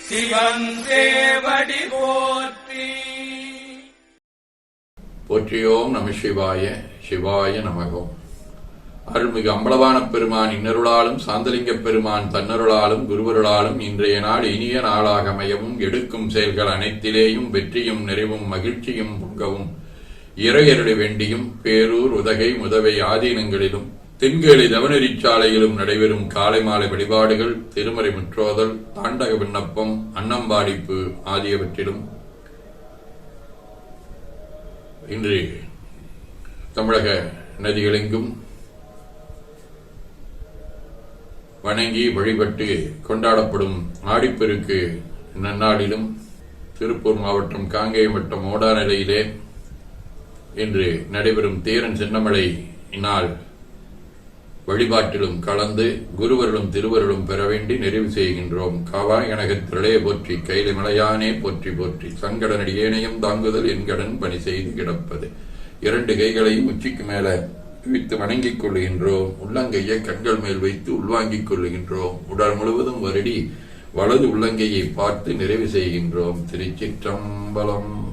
சிவன் சேவடி போற்றி. போற்றியோம் நம சிவாய. சிவாய நமகோம். அருள்மிகு அம்பலவான பெருமான் இன்னருளாலும் சாந்தலிங்க பெருமான் தன்னருளாலும் குருவருளாலும் இன்றைய நாள் இனிய நாளாக அமையவும், எடுக்கும் செயல்கள் அனைத்திலேயும் வெற்றியும் நிறைவும் மகிழ்ச்சியும் பொங்கவும் இறையருளை வேண்டியும், பேரூர் உதகை முதவை ஆதீனங்களிலும் தென்கேளி தவநெறிச்சாலையிலும் நடைபெறும் காலை மாலை வழிபாடுகள், திருமறை முற்றோதல், தாண்டக விண்ணப்பம், அன்னம்பாடிப்பு ஆகியவற்றிலும் இன்று தமிழக நதிகளெங்கும் வணங்கி வழிபட்டு கொண்டாடப்படும் ஆடிப்பெருக்கு நன்னாளிலும் திருப்பூர் மாவட்டம் காங்கேயம் வட்டம் ஓடாநிலையிலே இன்று நடைபெறும் தேரன் சின்னமலை நாள் வழிபாட்டிலும் கலந்து குருவர்களும் திருவருளும் பெற வேண்டி நிறைவு செய்கின்றோம். காவாய் கனகத்திரளே போற்றி, கைலை மலையானே போற்றி போற்றி, சங்கடனடி ஏனையும் தாங்குதல் என்கடன் பணி செய்து கிடப்பது. இரண்டு கைகளையும் உச்சிக்கு மேல வைத்து வணங்கிக் கொள்ளுகின்றோம். உள்ளங்கையை கண்கள் மேல் வைத்து உள்வாங்கிக் கொள்ளுகின்றோம். உடல் முழுவதும் வருடி வலது உள்ளங்கையை பார்த்து நிறைவு செய்கின்றோம். திருச்சிற்றம்பலம்.